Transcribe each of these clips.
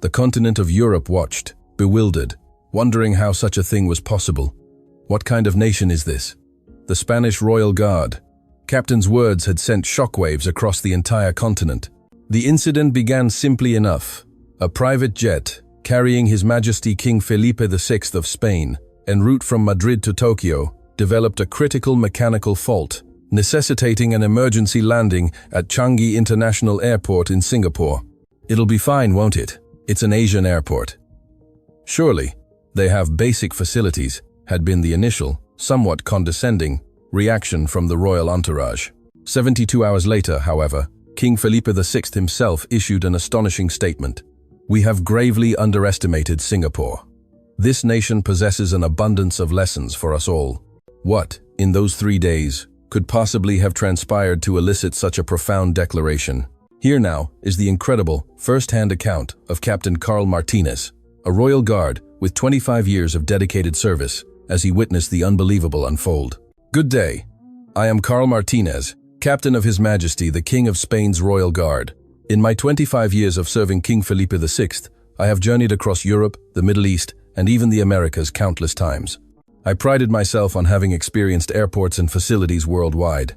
The continent of Europe watched, bewildered, wondering how such a thing was possible. What kind of nation is this? The Spanish Royal Guard. Captain's words had sent shockwaves across the entire continent. The incident began simply enough. A private jet, carrying His Majesty King Felipe VI of Spain, en route from Madrid to Tokyo, developed a critical mechanical fault, necessitating an emergency landing at Changi International Airport in Singapore. It'll be fine, won't it? It's an Asian airport. Surely, they have basic facilities, had been the initial, somewhat condescending, reaction from the royal entourage. 72 hours later, however, King Felipe VI himself issued an astonishing statement. We have gravely underestimated Singapore. This nation possesses an abundance of lessons for us all. What, in those 3 days, could possibly have transpired to elicit such a profound declaration? Here now is the incredible, first-hand account of Captain Carl Martinez, a Royal Guard with 25 years of dedicated service, as he witnessed the unbelievable unfold. Good day. I am Carl Martinez, Captain of His Majesty the King of Spain's Royal Guard. In my 25 years of serving King Felipe VI, I have journeyed across Europe, the Middle East, and even the Americas countless times. I prided myself on having experienced airports and facilities worldwide.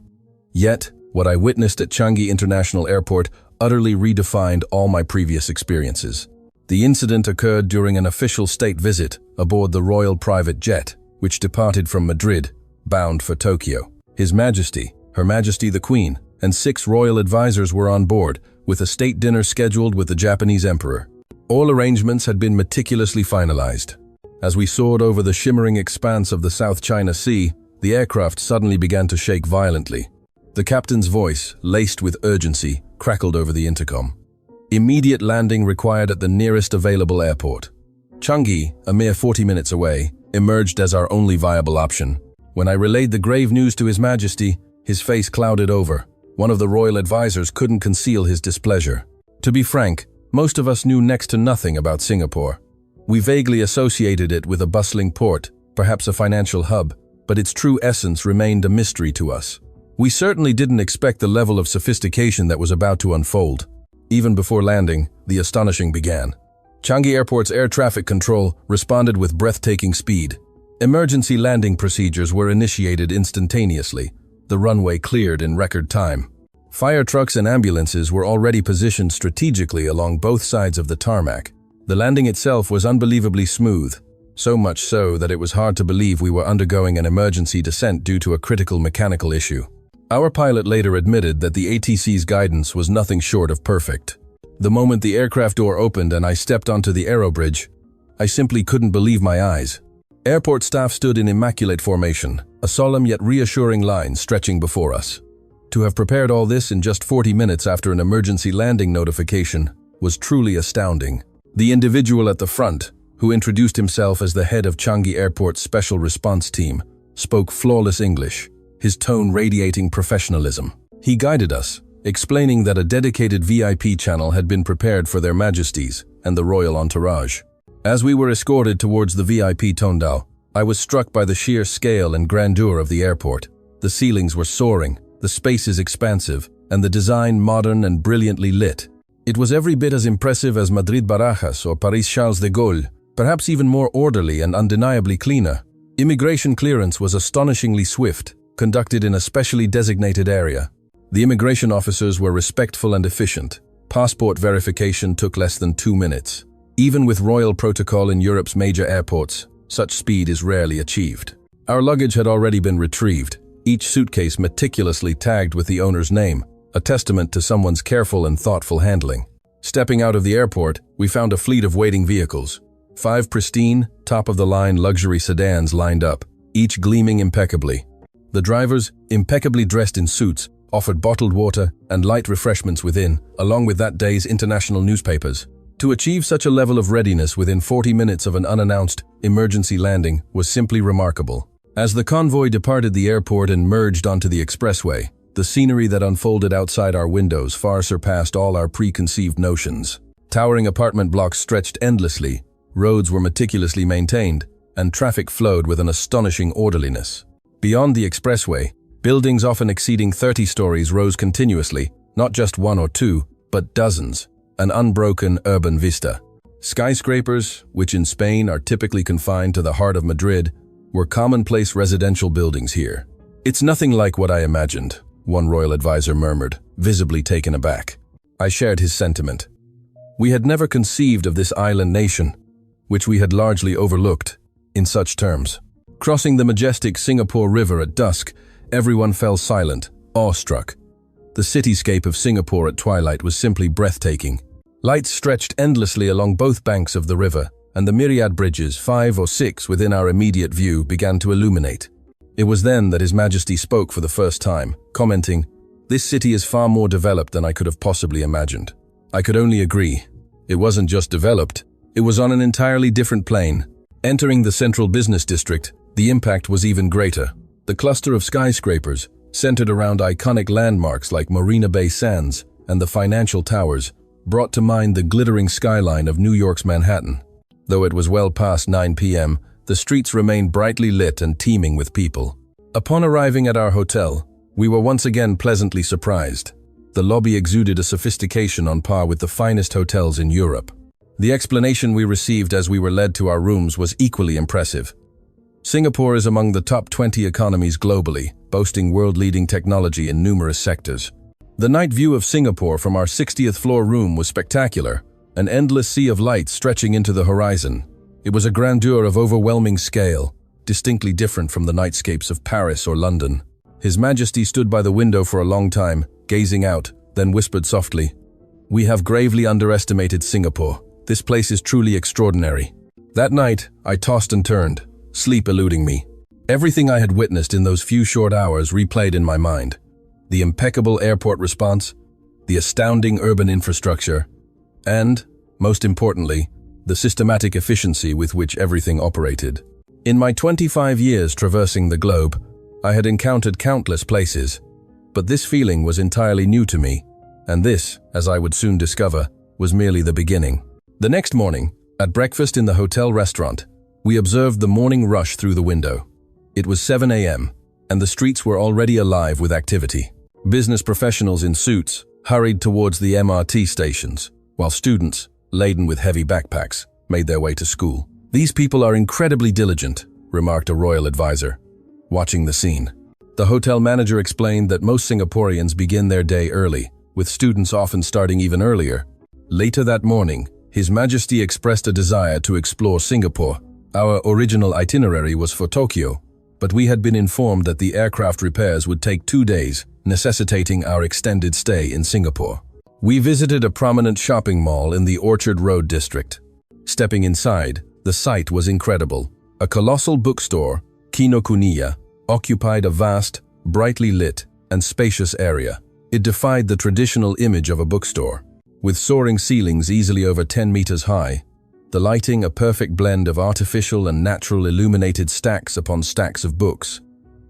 Yet, what I witnessed at Changi International Airport utterly redefined all my previous experiences. The incident occurred during an official state visit aboard the Royal Private Jet, which departed from Madrid, bound for Tokyo. His Majesty, Her Majesty the Queen, and 6 royal advisors were on board, with a state dinner scheduled with the Japanese Emperor. All arrangements had been meticulously finalized. As we soared over the shimmering expanse of the South China Sea, the aircraft suddenly began to shake violently. The captain's voice, laced with urgency, crackled over the intercom. Immediate landing required at the nearest available airport. Changi, a mere 40 minutes away, emerged as our only viable option. When I relayed the grave news to His Majesty, his face clouded over. One of the royal advisors couldn't conceal his displeasure. To be frank, most of us knew next to nothing about Singapore. We vaguely associated it with a bustling port, perhaps a financial hub, but its true essence remained a mystery to us. We certainly didn't expect the level of sophistication that was about to unfold. Even before landing, the astonishing began. Changi Airport's air traffic control responded with breathtaking speed. Emergency landing procedures were initiated instantaneously. The runway cleared in record time. Fire trucks and ambulances were already positioned strategically along both sides of the tarmac. The landing itself was unbelievably smooth, so much so that it was hard to believe we were undergoing an emergency descent due to a critical mechanical issue. Our pilot later admitted that the ATC's guidance was nothing short of perfect. The moment the aircraft door opened and I stepped onto the aerobridge, I simply couldn't believe my eyes. Airport staff stood in immaculate formation, a solemn yet reassuring line stretching before us. To have prepared all this in just 40 minutes after an emergency landing notification was truly astounding. The individual at the front, who introduced himself as the head of Changi Airport's Special Response Team, spoke flawless English, his tone radiating professionalism. He guided us, explaining that a dedicated VIP channel had been prepared for their majesties and the royal entourage. As we were escorted towards the VIP Tondao, I was struck by the sheer scale and grandeur of the airport. The ceilings were soaring, the spaces expansive, and the design modern and brilliantly lit. It was every bit as impressive as Madrid Barajas or Paris Charles de Gaulle, perhaps even more orderly and undeniably cleaner. Immigration clearance was astonishingly swift, conducted in a specially designated area. The immigration officers were respectful and efficient. Passport verification took less than 2 minutes. Even with royal protocol in Europe's major airports, such speed is rarely achieved. Our luggage had already been retrieved, each suitcase meticulously tagged with the owner's name, a testament to someone's careful and thoughtful handling. Stepping out of the airport, we found a fleet of waiting vehicles. 5 pristine, top-of-the-line luxury sedans lined up, each gleaming impeccably. The drivers, impeccably dressed in suits, offered bottled water and light refreshments within, along with that day's international newspapers. To achieve such a level of readiness within 40 minutes of an unannounced emergency landing was simply remarkable. As the convoy departed the airport and merged onto the expressway, the scenery that unfolded outside our windows far surpassed all our preconceived notions. Towering apartment blocks stretched endlessly, roads were meticulously maintained, and traffic flowed with an astonishing orderliness. Beyond the expressway, buildings often exceeding 30 stories rose continuously, not just 1 or 2, but dozens, an unbroken urban vista. Skyscrapers, which in Spain are typically confined to the heart of Madrid, were commonplace residential buildings here. "It's nothing like what I imagined," one royal advisor murmured, visibly taken aback. I shared his sentiment. We had never conceived of this island nation, which we had largely overlooked, in such terms. Crossing the majestic Singapore River at dusk, everyone fell silent, awestruck. The cityscape of Singapore at twilight was simply breathtaking. Lights stretched endlessly along both banks of the river, and the myriad bridges, 5 or 6 within our immediate view, began to illuminate. It was then that His Majesty spoke for the first time, commenting, "This city is far more developed than I could have possibly imagined." I could only agree. It wasn't just developed, it was on an entirely different plane. Entering the central business district, the impact was even greater. The cluster of skyscrapers, centered around iconic landmarks like Marina Bay Sands and the financial towers, brought to mind the glittering skyline of New York's Manhattan. Though it was well past 9 p.m., the streets remained brightly lit and teeming with people. Upon arriving at our hotel, we were once again pleasantly surprised. The lobby exuded a sophistication on par with the finest hotels in Europe. The explanation we received as we were led to our rooms was equally impressive. Singapore is among the top 20 economies globally, boasting world-leading technology in numerous sectors. The night view of Singapore from our 60th floor room was spectacular, an endless sea of lights stretching into the horizon. It was a grandeur of overwhelming scale, distinctly different from the nightscapes of Paris or London. His Majesty stood by the window for a long time, gazing out, then whispered softly, "We have gravely underestimated Singapore. This place is truly extraordinary." That night, I tossed and turned, sleep eluding me. Everything I had witnessed in those few short hours replayed in my mind. The impeccable airport response, the astounding urban infrastructure, and, most importantly, the systematic efficiency with which everything operated. In my 25 years traversing the globe, I had encountered countless places, but this feeling was entirely new to me, and this, as I would soon discover, was merely the beginning. The next morning, at breakfast in the hotel restaurant, we observed the morning rush through the window. It was 7 a.m., and the streets were already alive with activity. Business professionals in suits hurried towards the MRT stations, while students, laden with heavy backpacks, made their way to school. "These people are incredibly diligent," remarked a royal advisor, watching the scene. The hotel manager explained that most Singaporeans begin their day early, with students often starting even earlier. Later that morning, His Majesty expressed a desire to explore Singapore. Our original itinerary was for Tokyo, but we had been informed that the aircraft repairs would take 2 days, necessitating our extended stay in Singapore. We visited a prominent shopping mall in the Orchard Road district. Stepping inside, the sight was incredible. A colossal bookstore, Kinokuniya, occupied a vast, brightly lit, and spacious area. It defied the traditional image of a bookstore. With soaring ceilings easily over 10 meters high, the lighting a perfect blend of artificial and natural illuminated stacks upon stacks of books.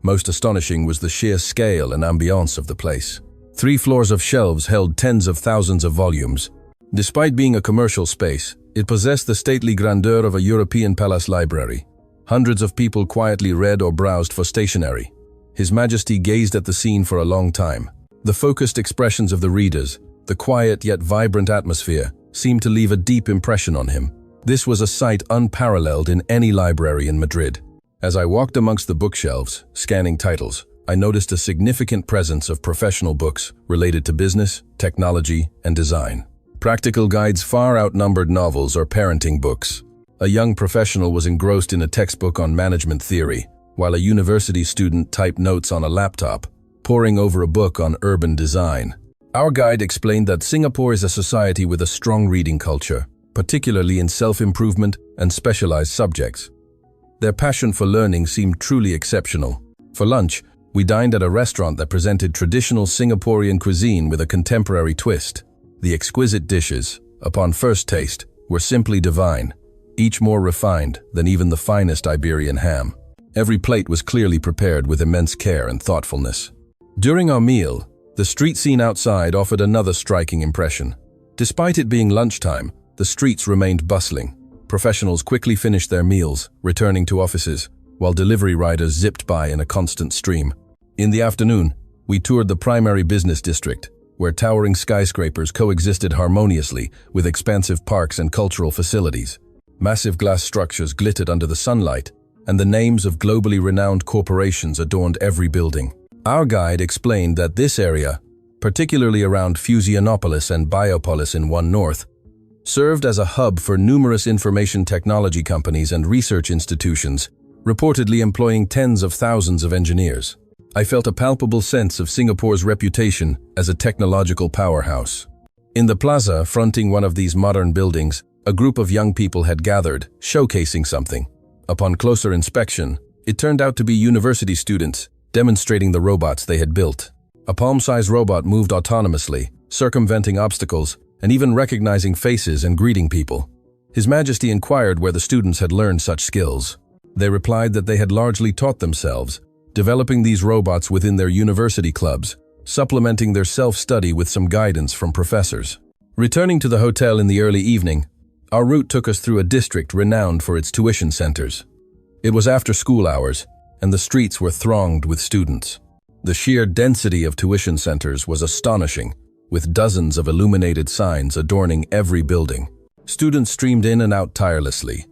Most astonishing was the sheer scale and ambiance of the place. 3 floors of shelves held tens of thousands of volumes. Despite being a commercial space, it possessed the stately grandeur of a European palace library. Hundreds of people quietly read or browsed for stationery. His Majesty gazed at the scene for a long time. The focused expressions of the readers, the quiet yet vibrant atmosphere, seemed to leave a deep impression on him. This was a sight unparalleled in any library in Madrid. As I walked amongst the bookshelves, scanning titles, I noticed a significant presence of professional books related to business, technology, and design. Practical guides far outnumbered novels or parenting books. A young professional was engrossed in a textbook on management theory, while a university student typed notes on a laptop, poring over a book on urban design. Our guide explained that Singapore is a society with a strong reading culture, particularly in self-improvement and specialized subjects. Their passion for learning seemed truly exceptional. For lunch, we dined at a restaurant that presented traditional Singaporean cuisine with a contemporary twist. The exquisite dishes, upon first taste, were simply divine, each more refined than even the finest Iberian ham. Every plate was clearly prepared with immense care and thoughtfulness. During our meal, the street scene outside offered another striking impression. Despite it being lunchtime, the streets remained bustling. Professionals quickly finished their meals, returning to offices, while delivery riders zipped by in a constant stream. In the afternoon, we toured the primary business district, where towering skyscrapers coexisted harmoniously with expansive parks and cultural facilities. Massive glass structures glittered under the sunlight, and the names of globally renowned corporations adorned every building. Our guide explained that this area, particularly around Fusionopolis and Biopolis in One North, served as a hub for numerous information technology companies and research institutions, reportedly employing tens of thousands of engineers. I felt a palpable sense of Singapore's reputation as a technological powerhouse. In the plaza fronting one of these modern buildings, a group of young people had gathered, showcasing something. Upon closer inspection, it turned out to be university students, demonstrating the robots they had built. A palm-sized robot moved autonomously, circumventing obstacles, and even recognizing faces and greeting people. His Majesty inquired where the students had learned such skills. They replied that they had largely taught themselves, developing these robots within their university clubs, supplementing their self-study with some guidance from professors. Returning to the hotel in the early evening, our route took us through a district renowned for its tuition centers. It was after school hours, and the streets were thronged with students. The sheer density of tuition centers was astonishing, with dozens of illuminated signs adorning every building. Students streamed in and out tirelessly.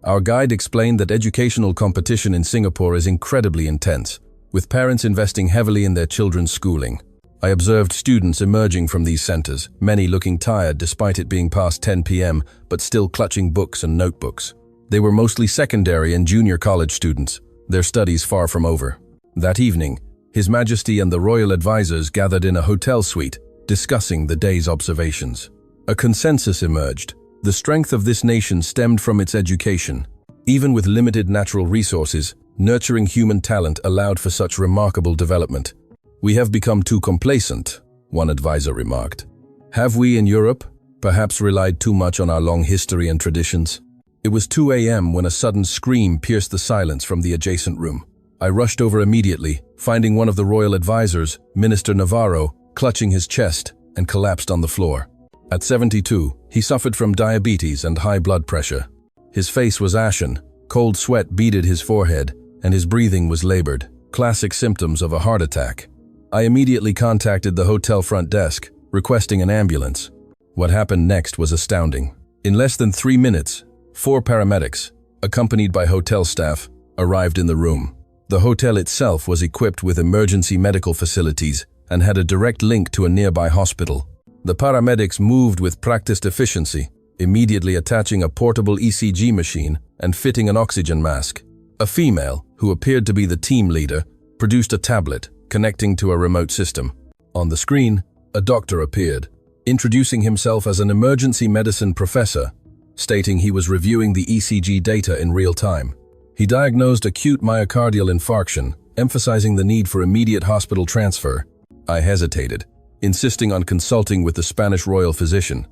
Our guide explained that educational competition in Singapore is incredibly intense, with parents investing heavily in their children's schooling. I observed students emerging from these centers, many looking tired despite it being past 10 p.m., but still clutching books and notebooks. They were mostly secondary and junior college students, their studies far from over. That evening, His Majesty and the royal advisors gathered in a hotel suite, discussing the day's observations. A consensus emerged. The strength of this nation stemmed from its education. Even with limited natural resources, nurturing human talent allowed for such remarkable development. "We have become too complacent," one advisor remarked. "Have we in Europe perhaps relied too much on our long history and traditions?" It was 2 a.m. when a sudden scream pierced the silence from the adjacent room. I rushed over immediately, finding one of the royal advisors, Minister Navarro, clutching his chest and collapsed on the floor. At 72, he suffered from diabetes and high blood pressure. His face was ashen, cold sweat beaded his forehead, and his breathing was labored, classic symptoms of a heart attack. I immediately contacted the hotel front desk, requesting an ambulance. What happened next was astounding. In less than 3 minutes, 4 paramedics, accompanied by hotel staff, arrived in the room. The hotel itself was equipped with emergency medical facilities and had a direct link to a nearby hospital. The paramedics moved with practiced efficiency, immediately attaching a portable ECG machine and fitting an oxygen mask. A female, who appeared to be the team leader, produced a tablet, connecting to a remote system. On the screen, a doctor appeared, introducing himself as an emergency medicine professor, stating he was reviewing the ECG data in real time. He diagnosed acute myocardial infarction, emphasizing the need for immediate hospital transfer. I hesitated, insisting on consulting with the Spanish royal physician,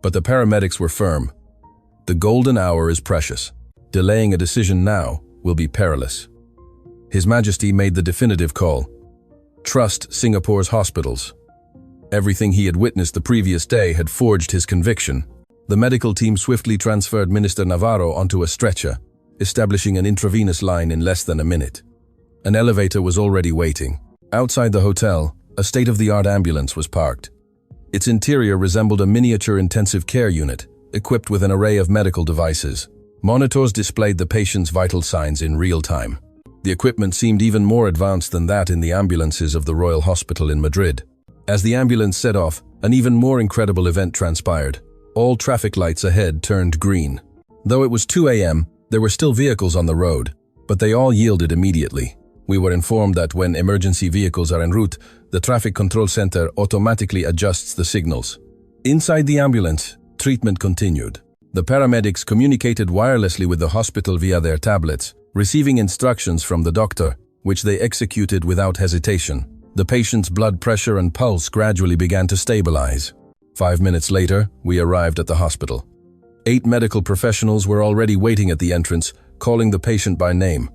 but the paramedics were firm. The golden hour is precious. Delaying a decision now will be perilous. His Majesty made the definitive call. Trust Singapore's hospitals. Everything he had witnessed the previous day had forged his conviction. The medical team swiftly transferred Minister Navarro onto a stretcher, establishing an intravenous line in less than a minute. An elevator was already waiting. Outside the hotel, a state-of-the-art ambulance was parked. Its interior resembled a miniature intensive care unit, equipped with an array of medical devices. Monitors displayed the patient's vital signs in real time. The equipment seemed even more advanced than that in the ambulances of the Royal Hospital in Madrid. As the ambulance set off, an even more incredible event transpired. All traffic lights ahead turned green. Though it was 2 a.m., there were still vehicles on the road, but they all yielded immediately. We were informed that when emergency vehicles are en route, the traffic control center automatically adjusts the signals. Inside the ambulance, treatment continued. The paramedics communicated wirelessly with the hospital via their tablets, receiving instructions from the doctor, which they executed without hesitation. The patient's blood pressure and pulse gradually began to stabilize. 5 minutes later, we arrived at the hospital. 8 medical professionals were already waiting at the entrance, calling the patient by name.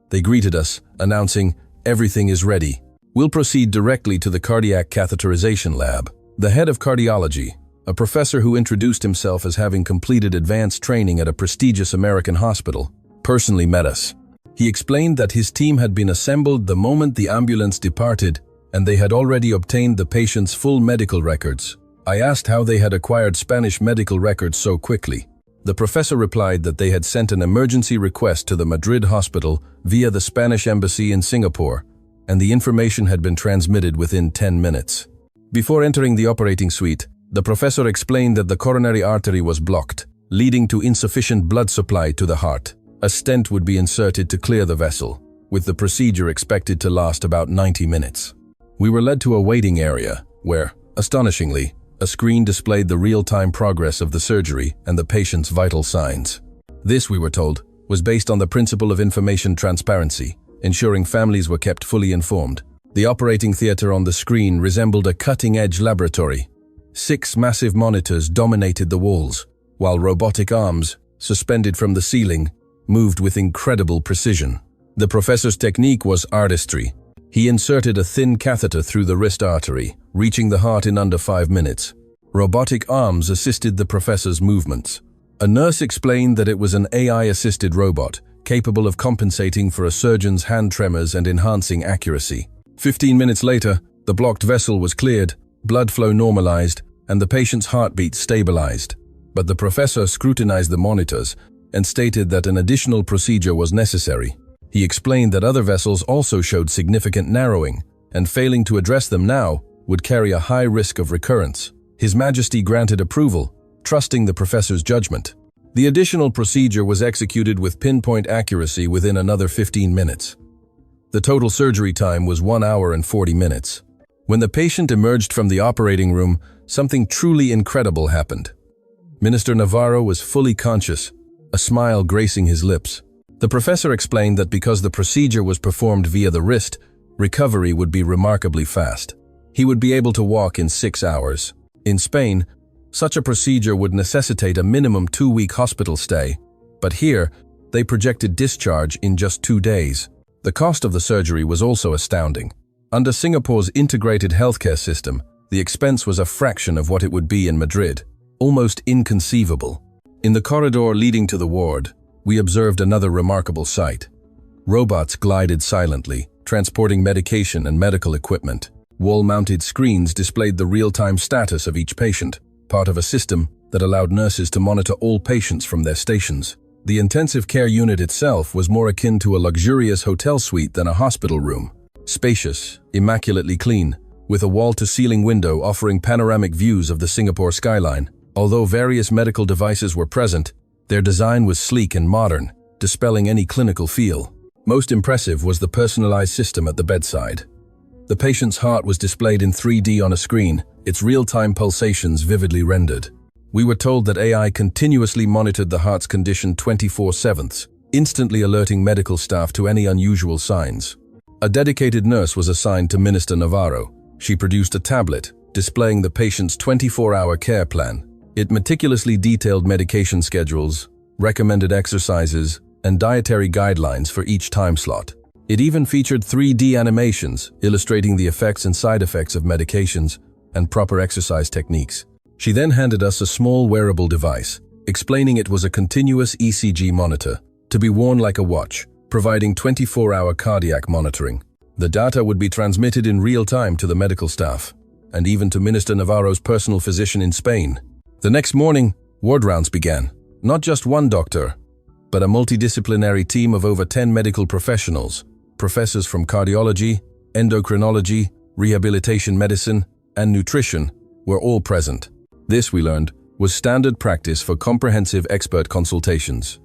They greeted us, announcing, "Everything is ready. We'll proceed directly to the cardiac catheterization lab." The head of cardiology, a professor who introduced himself as having completed advanced training at a prestigious American hospital, personally met us. He explained that his team had been assembled the moment the ambulance departed, and they had already obtained the patient's full medical records. I asked how they had acquired Spanish medical records so quickly. The professor replied that they had sent an emergency request to the Madrid hospital via the Spanish embassy in Singapore, and the information had been transmitted within 10 minutes. Before entering the operating suite, the professor explained that the coronary artery was blocked, leading to insufficient blood supply to the heart. A stent would be inserted to clear the vessel, with the procedure expected to last about 90 minutes. We were led to a waiting area where, astonishingly, a screen displayed the real-time progress of the surgery and the patient's vital signs. This, we were told, was based on the principle of information transparency, ensuring families were kept fully informed. The operating theater on the screen resembled a cutting-edge laboratory. 6 massive monitors dominated the walls, while robotic arms, suspended from the ceiling, moved with incredible precision. The professor's technique was artistry. He inserted a thin catheter through the wrist artery, reaching the heart in under 5 minutes. Robotic arms assisted the professor's movements. A nurse explained that it was an AI-assisted robot, capable of compensating for a surgeon's hand tremors and enhancing accuracy. 15 minutes later, the blocked vessel was cleared, blood flow normalized, and the patient's heartbeat stabilized. But the professor scrutinized the monitors and stated that an additional procedure was necessary. He explained that other vessels also showed significant narrowing, and failing to address them now would carry a high risk of recurrence. His Majesty granted approval, trusting the professor's judgment. The additional procedure was executed with pinpoint accuracy within another 15 minutes. The total surgery time was 1 hour and 40 minutes. When the patient emerged from the operating room, something truly incredible happened. Minister Navarro was fully conscious, a smile gracing his lips. The professor explained that because the procedure was performed via the wrist, recovery would be remarkably fast. He would be able to walk in 6 hours. In Spain, such a procedure would necessitate a minimum 2-week hospital stay, but here, they projected discharge in just 2 days. The cost of the surgery was also astounding. Under Singapore's integrated healthcare system, the expense was a fraction of what it would be in Madrid, almost inconceivable. In the corridor leading to the ward, we observed another remarkable sight. Robots glided silently, transporting medication and medical equipment. Wall-mounted screens displayed the real-time status of each patient, part of a system that allowed nurses to monitor all patients from their stations. The intensive care unit itself was more akin to a luxurious hotel suite than a hospital room. Spacious, immaculately clean, with a wall-to-ceiling window offering panoramic views of the Singapore skyline. Although various medical devices were present, their design was sleek and modern, dispelling any clinical feel. Most impressive was the personalized system at the bedside. The patient's heart was displayed in 3D on a screen, its real-time pulsations vividly rendered. We were told that AI continuously monitored the heart's condition 24/7, instantly alerting medical staff to any unusual signs. A dedicated nurse was assigned to Minister Navarro. She produced a tablet, displaying the patient's 24-hour care plan. It meticulously detailed medication schedules, recommended exercises, and dietary guidelines for each time slot. It even featured 3D animations illustrating the effects and side effects of medications and proper exercise techniques. She then handed us a small wearable device, explaining it was a continuous ECG monitor, to be worn like a watch, providing 24-hour cardiac monitoring. The data would be transmitted in real time to the medical staff, and even to Minister Navarro's personal physician in Spain. The next morning, ward rounds began. Not just one doctor, but a multidisciplinary team of over 10 medical professionals, professors from cardiology, endocrinology, rehabilitation medicine, and nutrition, were all present. This, we learned, was standard practice for comprehensive expert consultations.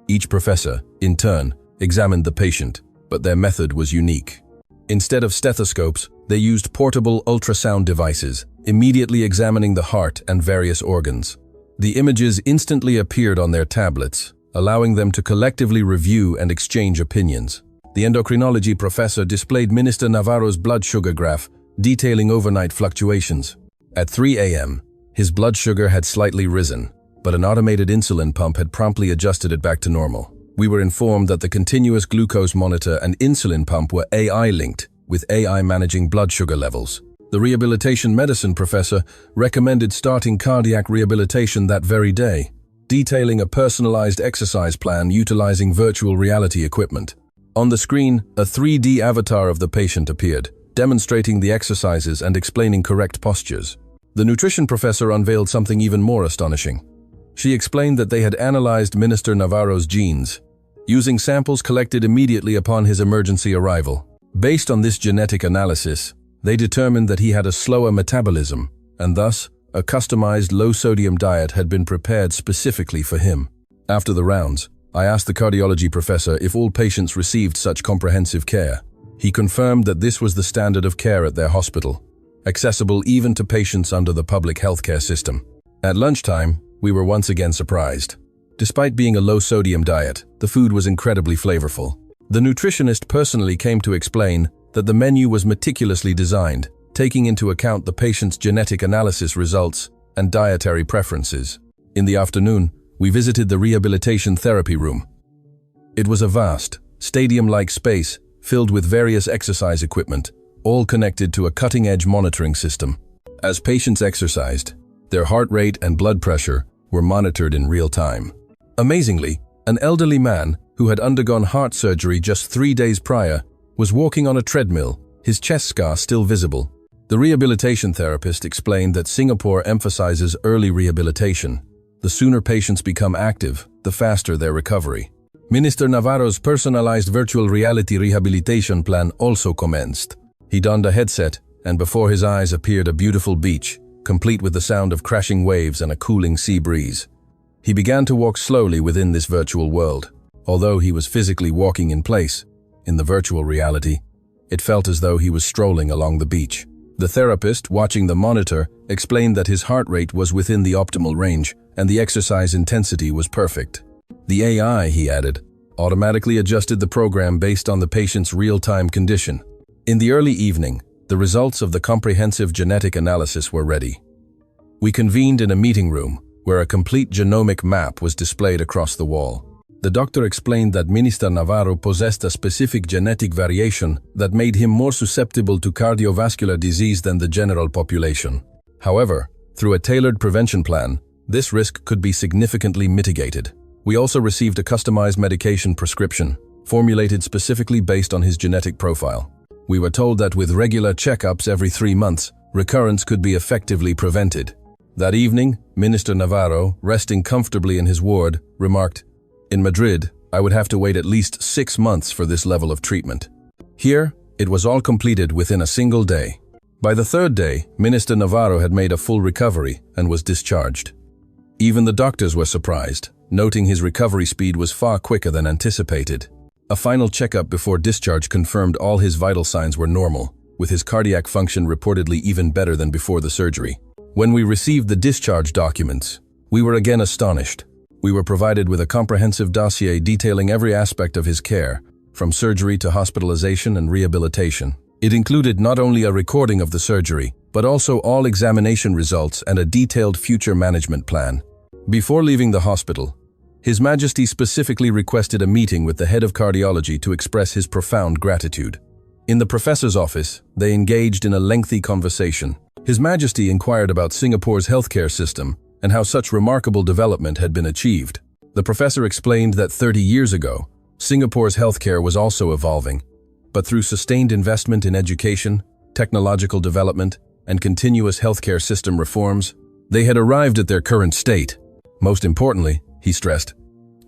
Each professor, in turn, examined the patient, but their method was unique. Instead of stethoscopes, they used portable ultrasound devices, immediately examining the heart and various organs. The images instantly appeared on their tablets, allowing them to collectively review and exchange opinions. The endocrinology professor displayed Minister Navarro's blood sugar graph, detailing overnight fluctuations. At 3 a.m., his blood sugar had slightly risen, but an automated insulin pump had promptly adjusted it back to normal. We were informed that the continuous glucose monitor and insulin pump were AI-linked, with AI managing blood sugar levels. The rehabilitation medicine professor recommended starting cardiac rehabilitation that very day, detailing a personalized exercise plan utilizing virtual reality equipment. On the screen, a 3D avatar of the patient appeared, demonstrating the exercises and explaining correct postures. The nutrition professor unveiled something even more astonishing. She explained that they had analyzed Minister Navarro's genes, using samples collected immediately upon his emergency arrival. Based on this genetic analysis, they determined that he had a slower metabolism, and thus, a customized low-sodium diet had been prepared specifically for him. After the rounds, I asked the cardiology professor if all patients received such comprehensive care. He confirmed that this was the standard of care at their hospital, accessible even to patients under the public healthcare system. At lunchtime, we were once again surprised. Despite being a low-sodium diet, the food was incredibly flavorful. The nutritionist personally came to explain that the menu was meticulously designed, taking into account the patient's genetic analysis results and dietary preferences. In the afternoon, we visited the rehabilitation therapy room. It was a vast, stadium-like space filled with various exercise equipment, all connected to a cutting-edge monitoring system. As patients exercised, their heart rate and blood pressure were monitored in real time. Amazingly, an elderly man who had undergone heart surgery just 3 days prior was walking on a treadmill, his chest scar still visible. The rehabilitation therapist explained that Singapore emphasizes early rehabilitation. The sooner patients become active, the faster their recovery. Minister Navarro's personalized virtual reality rehabilitation plan also commenced. He donned a headset, and before his eyes appeared a beautiful beach, complete with the sound of crashing waves and a cooling sea breeze. He began to walk slowly within this virtual world. Although he was physically walking in place, in the virtual reality, it felt as though he was strolling along the beach. The therapist, watching the monitor, explained that his heart rate was within the optimal range and the exercise intensity was perfect. The AI, he added, automatically adjusted the program based on the patient's real-time condition. In the early evening, the results of the comprehensive genetic analysis were ready. We convened in a meeting room where a complete genomic map was displayed across the wall. The doctor explained that Minister Navarro possessed a specific genetic variation that made him more susceptible to cardiovascular disease than the general population. However, through a tailored prevention plan, this risk could be significantly mitigated. We also received a customized medication prescription, formulated specifically based on his genetic profile. We were told that with regular checkups every 3 months, recurrence could be effectively prevented. That evening, Minister Navarro, resting comfortably in his ward, remarked, "In Madrid, I would have to wait at least 6 months for this level of treatment. Here, it was all completed within a single day." By the 3rd day, Minister Navarro had made a full recovery and was discharged. Even the doctors were surprised, noting his recovery speed was far quicker than anticipated. A final checkup before discharge confirmed all his vital signs were normal, with his cardiac function reportedly even better than before the surgery. When we received the discharge documents, we were again astonished. We were provided with a comprehensive dossier detailing every aspect of his care, from surgery to hospitalization and rehabilitation. It included not only a recording of the surgery, but also all examination results and a detailed future management plan. Before leaving the hospital, His Majesty specifically requested a meeting with the head of cardiology to express his profound gratitude. In the professor's office, they engaged in a lengthy conversation. His Majesty inquired about Singapore's healthcare system and how such remarkable development had been achieved. The professor explained that 30 years ago, Singapore's healthcare was also evolving, but through sustained investment in education, technological development, and continuous healthcare system reforms, they had arrived at their current state. Most importantly, he stressed,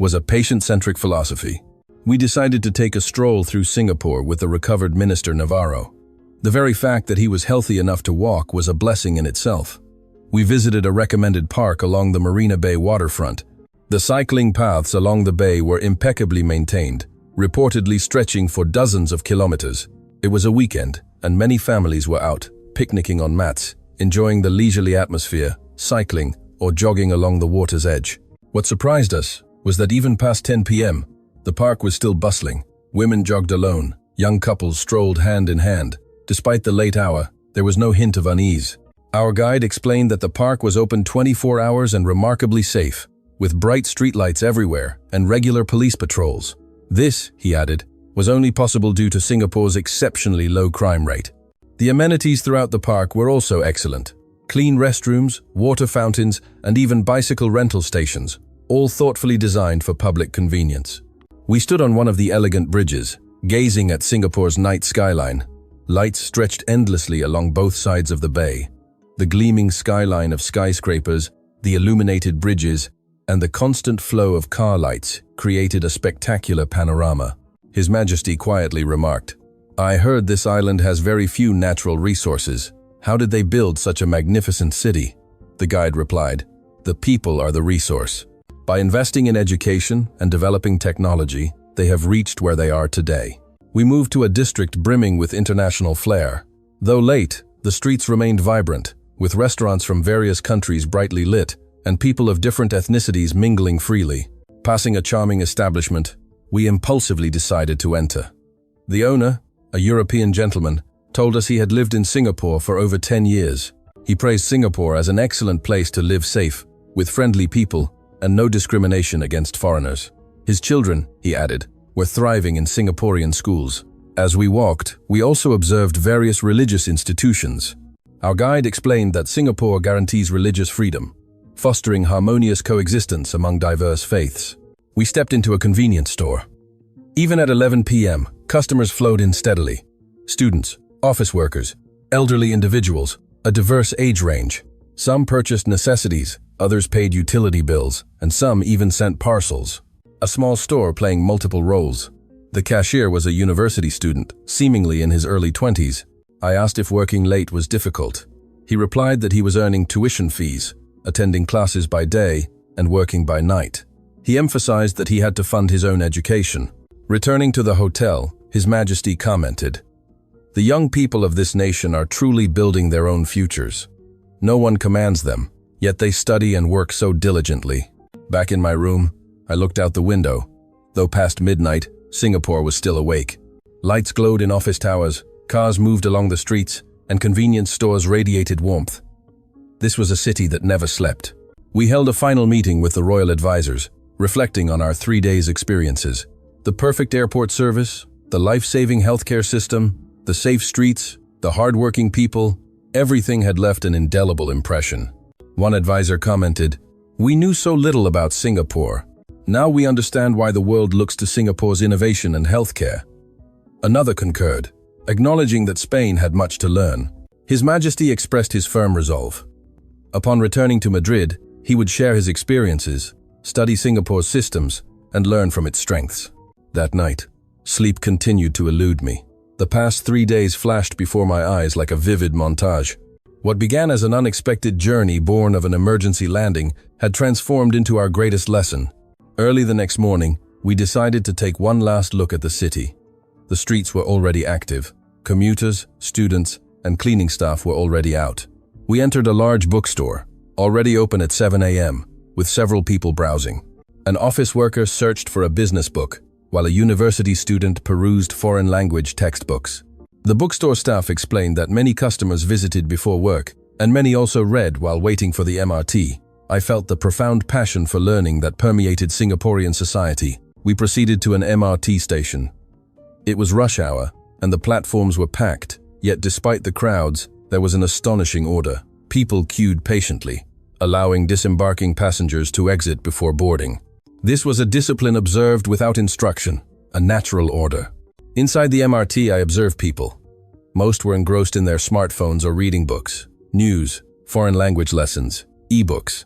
was a patient-centric philosophy. We decided to take a stroll through Singapore with the recovered Minister Navarro. The very fact that he was healthy enough to walk was a blessing in itself. We visited a recommended park along the Marina Bay waterfront. The cycling paths along the bay were impeccably maintained, reportedly stretching for dozens of kilometers. It was a weekend, and many families were out, picnicking on mats, enjoying the leisurely atmosphere, cycling, or jogging along the water's edge. What surprised us was that even past 10 p.m., the park was still bustling. Women jogged alone, young couples strolled hand in hand. Despite the late hour, there was no hint of unease. Our guide explained that the park was open 24 hours and remarkably safe, with bright streetlights everywhere and regular police patrols. This, he added, was only possible due to Singapore's exceptionally low crime rate. The amenities throughout the park were also excellent. Clean restrooms, water fountains, and even bicycle rental stations, all thoughtfully designed for public convenience. We stood on one of the elegant bridges, gazing at Singapore's night skyline. Lights stretched endlessly along both sides of the bay. The gleaming skyline of skyscrapers, the illuminated bridges, and the constant flow of car lights created a spectacular panorama. His Majesty quietly remarked, "I heard this island has very few natural resources. How did they build such a magnificent city?" The guide replied, "The people are the resource. By investing in education and developing technology, they have reached where they are today." We moved to a district brimming with international flair. Though late, the streets remained vibrant, with restaurants from various countries brightly lit and people of different ethnicities mingling freely. Passing a charming establishment, we impulsively decided to enter. The owner, a European gentleman, told us he had lived in Singapore for over 10 years. He praised Singapore as an excellent place to live safe, with friendly people, and no discrimination against foreigners. His children, he added, were thriving in Singaporean schools. As we walked, we also observed various religious institutions. Our guide explained that Singapore guarantees religious freedom, fostering harmonious coexistence among diverse faiths. We stepped into a convenience store. Even at 11 p.m., customers flowed in steadily. Students, office workers, elderly individuals, a diverse age range. Some purchased necessities, others paid utility bills, and some even sent parcels. A small store playing multiple roles. The cashier was a university student, seemingly in his early 20s. I asked if working late was difficult. He replied that he was earning tuition fees, attending classes by day and working by night. He emphasized that he had to fund his own education. Returning to the hotel, His Majesty commented, "The young people of this nation are truly building their own futures. No one commands them, yet they study and work so diligently." Back in my room, I looked out the window. Though past midnight, Singapore was still awake. Lights glowed in office towers, cars moved along the streets, and convenience stores radiated warmth. This was a city that never slept. We held a final meeting with the royal advisors, reflecting on our 3 days' experiences. The perfect airport service, the life-saving healthcare system, the safe streets, the hard-working people, everything had left an indelible impression. One advisor commented, "We knew so little about Singapore. Now we understand why the world looks to Singapore's innovation and healthcare." Another concurred, acknowledging that Spain had much to learn. His Majesty expressed his firm resolve. Upon returning to Madrid, he would share his experiences, study Singapore's systems, and learn from its strengths. That night, sleep continued to elude me. The past 3 days flashed before my eyes like a vivid montage. What began as an unexpected journey born of an emergency landing had transformed into our greatest lesson. Early the next morning, we decided to take one last look at the city. The streets were already active. Commuters, students, and cleaning staff were already out. We entered a large bookstore, already open at 7 a.m., with several people browsing. An office worker searched for a business book, while a university student perused foreign language textbooks. The bookstore staff explained that many customers visited before work, and many also read while waiting for the MRT. I felt the profound passion for learning that permeated Singaporean society. We proceeded to an MRT station. It was rush hour, and the platforms were packed, yet despite the crowds, there was an astonishing order. People queued patiently, allowing disembarking passengers to exit before boarding. This was a discipline observed without instruction, a natural order. Inside the MRT, I observed people. Most were engrossed in their smartphones or reading books, news, foreign language lessons, e-books.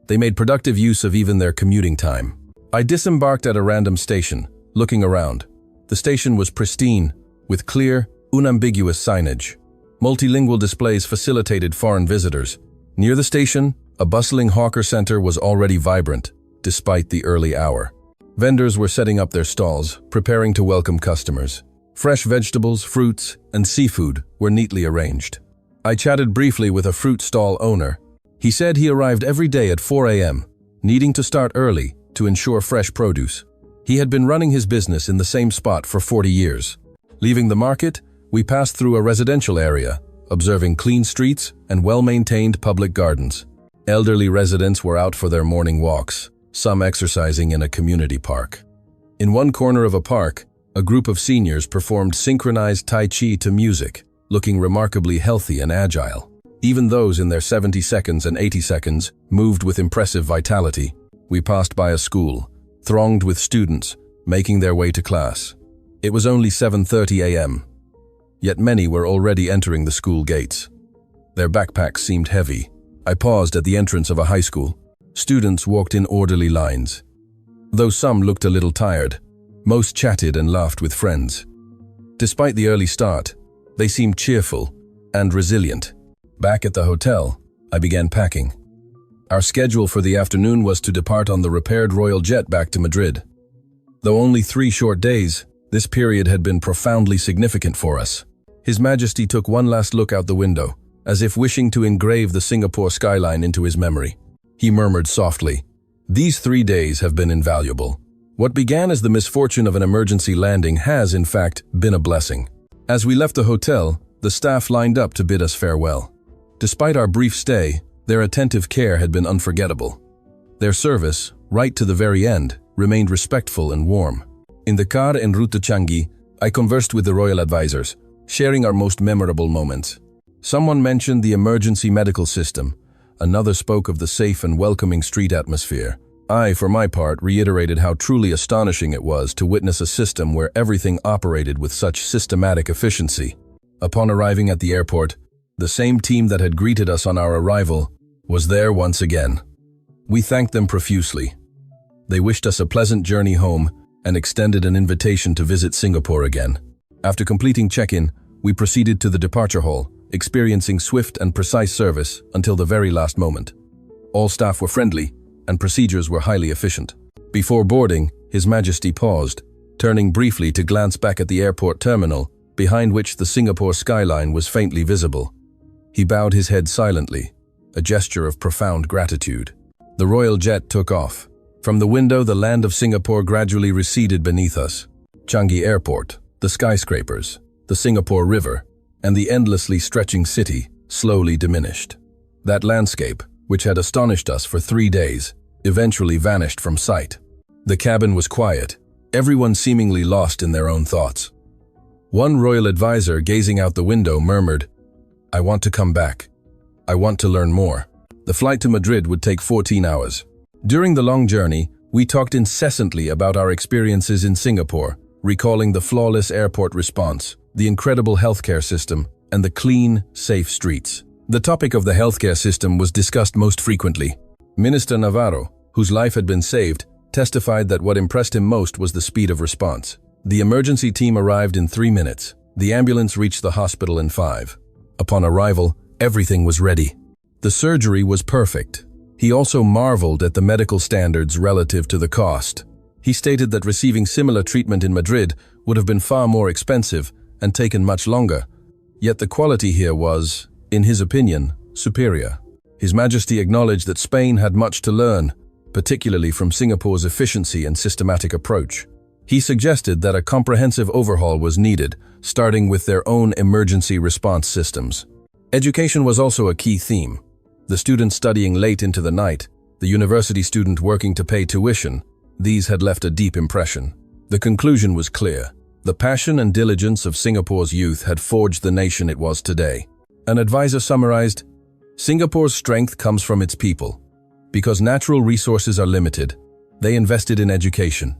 They made productive use of even their commuting time. I disembarked at a random station, looking around. The station was pristine, with clear, unambiguous signage. Multilingual displays facilitated foreign visitors. Near the station, a bustling hawker center was already vibrant, despite the early hour. Vendors were setting up their stalls, preparing to welcome customers. Fresh vegetables, fruits, and seafood were neatly arranged. I chatted briefly with a fruit stall owner. He said he arrived every day at 4 a.m., needing to start early to ensure fresh produce. He had been running his business in the same spot for 40 years. Leaving the market, we passed through a residential area, observing clean streets and well-maintained public gardens. Elderly residents were out for their morning walks, some exercising in a community park. In one corner of a park, a group of seniors performed synchronized Tai Chi to music, looking remarkably healthy and agile. Even those in their 70 seconds and 80 seconds moved with impressive vitality. We passed by a school, thronged with students, making their way to class. It was only 7:30 a.m. yet many were already entering the school gates. Their backpacks seemed heavy. I paused at the entrance of a high school. Students walked in orderly lines. Though some looked a little tired, most chatted and laughed with friends. Despite the early start, they seemed cheerful and resilient. Back at the hotel, I began packing. Our schedule for the afternoon was to depart on the repaired Royal Jet back to Madrid. Though only 3 short days, this period had been profoundly significant for us. His Majesty took one last look out the window, as if wishing to engrave the Singapore skyline into his memory. He murmured softly, "These 3 days have been invaluable. What began as the misfortune of an emergency landing has, in fact, been a blessing." As we left the hotel, the staff lined up to bid us farewell. Despite our brief stay, their attentive care had been unforgettable. Their service, right to the very end, remained respectful and warm. In the car en route to Changi, I conversed with the royal advisors, sharing our most memorable moments. Someone mentioned the emergency medical system. Another spoke of the safe and welcoming street atmosphere. I, for my part, reiterated how truly astonishing it was to witness a system where everything operated with such systematic efficiency. Upon arriving at the airport, the same team that had greeted us on our arrival was there once again. We thanked them profusely. They wished us a pleasant journey home and extended an invitation to visit Singapore again. After completing check-in, we proceeded to the departure hall, experiencing swift and precise service until the very last moment. All staff were friendly, and procedures were highly efficient. Before boarding, His Majesty paused, turning briefly to glance back at the airport terminal, behind which the Singapore skyline was faintly visible. He bowed his head silently, a gesture of profound gratitude. The royal jet took off. From the window, the land of Singapore gradually receded beneath us. Changi Airport, the skyscrapers, the Singapore River, and the endlessly stretching city slowly diminished. That landscape, which had astonished us for 3 days, eventually vanished from sight. The cabin was quiet, everyone seemingly lost in their own thoughts. One royal advisor gazing out the window murmured, "I want to come back. I want to learn more." The flight to Madrid would take 14 hours. During the long journey, we talked incessantly about our experiences in Singapore, recalling the flawless airport response, the incredible healthcare system, and the clean, safe streets. The topic of the healthcare system was discussed most frequently. Minister Navarro, whose life had been saved, testified that what impressed him most was the speed of response. The emergency team arrived in 3 minutes. The ambulance reached the hospital in 5. Upon arrival, everything was ready. The surgery was perfect. He also marveled at the medical standards relative to the cost. He stated that receiving similar treatment in Madrid would have been far more expensive and taken much longer. Yet the quality here was, in his opinion, superior. His Majesty acknowledged that Spain had much to learn, particularly from Singapore's efficiency and systematic approach. He suggested that a comprehensive overhaul was needed, starting with their own emergency response systems. Education was also a key theme. The student studying late into the night, the university student working to pay tuition, these had left a deep impression. The conclusion was clear. The passion and diligence of Singapore's youth had forged the nation it was today. An advisor summarized, "Singapore's strength comes from its people. Because natural resources are limited, they invested in education.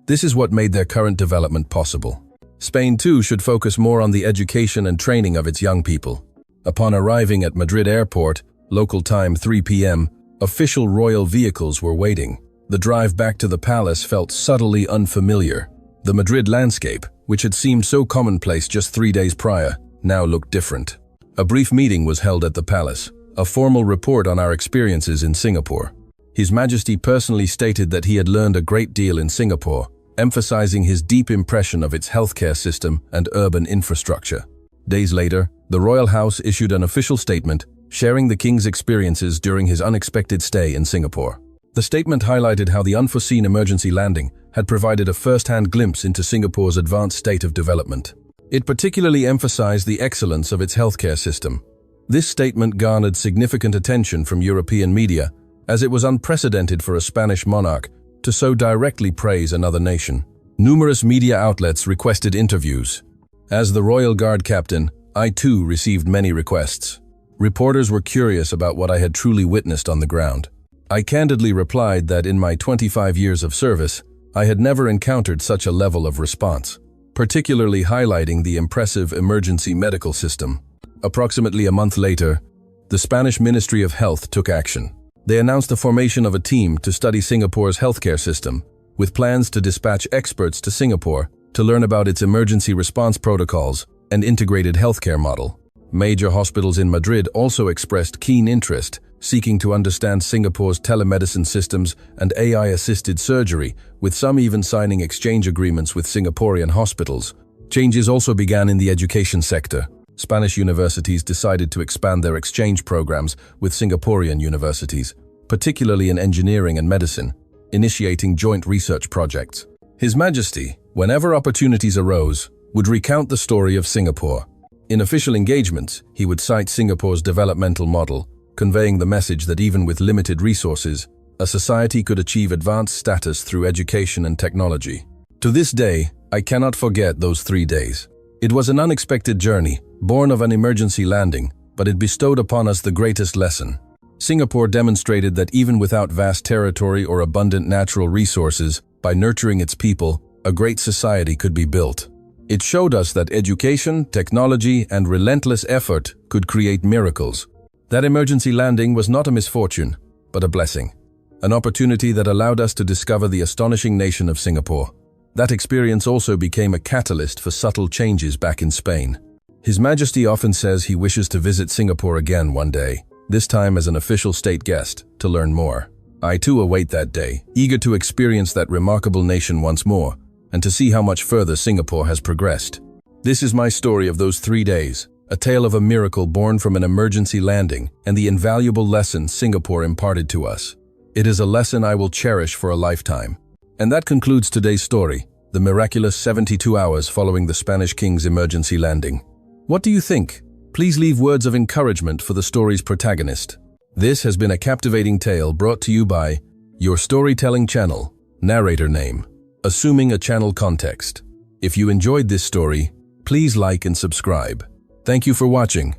This is what made their current development possible. Spain too should focus more on the education and training of its young people." Upon arriving at Madrid Airport, local time 3 p.m., official royal vehicles were waiting. The drive back to the palace felt subtly unfamiliar. The Madrid landscape, which had seemed so commonplace just 3 days prior, now looked different. A brief meeting was held at the palace, a formal report on our experiences in Singapore. His Majesty personally stated that he had learned a great deal in Singapore, emphasizing his deep impression of its healthcare system and urban infrastructure. Days later, the royal house issued an official statement sharing the king's experiences during his unexpected stay in Singapore. The statement highlighted how the unforeseen emergency landing had provided a first-hand glimpse into Singapore's advanced state of development. It particularly emphasized the excellence of its healthcare system. This statement garnered significant attention from European media, as it was unprecedented for a Spanish monarch to so directly praise another nation. Numerous media outlets requested interviews. As the Royal Guard captain, I too received many requests. Reporters were curious about what I had truly witnessed on the ground. I candidly replied that in my 25 years of service, I had never encountered such a level of response. particularly highlighting the impressive emergency medical system. Approximately a month later, the Spanish Ministry of Health took action. They announced the formation of a team to study Singapore's healthcare system, with plans to dispatch experts to Singapore to learn about its emergency response protocols and integrated healthcare model. Major hospitals in Madrid also expressed keen interest, seeking to understand Singapore's telemedicine systems and AI-assisted surgery, with some even signing exchange agreements with Singaporean hospitals. Changes also began in the education sector. Spanish universities decided to expand their exchange programs with Singaporean universities, particularly in engineering and medicine, initiating joint research projects. His Majesty, whenever opportunities arose, would recount the story of Singapore. In official engagements, he would cite Singapore's developmental model, conveying the message that even with limited resources, a society could achieve advanced status through education and technology. To this day, I cannot forget those 3 days. It was an unexpected journey, born of an emergency landing, but it bestowed upon us the greatest lesson. Singapore demonstrated that even without vast territory or abundant natural resources, by nurturing its people, a great society could be built. It showed us that education, technology, and relentless effort could create miracles. That emergency landing was not a misfortune, but a blessing. An opportunity that allowed us to discover the astonishing nation of Singapore. That experience also became a catalyst for subtle changes back in Spain. His Majesty often says he wishes to visit Singapore again one day, this time as an official state guest, to learn more. I too await that day, eager to experience that remarkable nation once more, and to see how much further Singapore has progressed. This is my story of those 3 days, a tale of a miracle born from an emergency landing and the invaluable lesson Singapore imparted to us. It is a lesson I will cherish for a lifetime. And that concludes today's story, the miraculous 72 hours following the Spanish King's emergency landing. What do you think? Please leave words of encouragement for the story's protagonist. This has been a captivating tale brought to you by your storytelling channel, narrator name, assuming a channel context. If you enjoyed this story, please like and subscribe. Thank you for watching.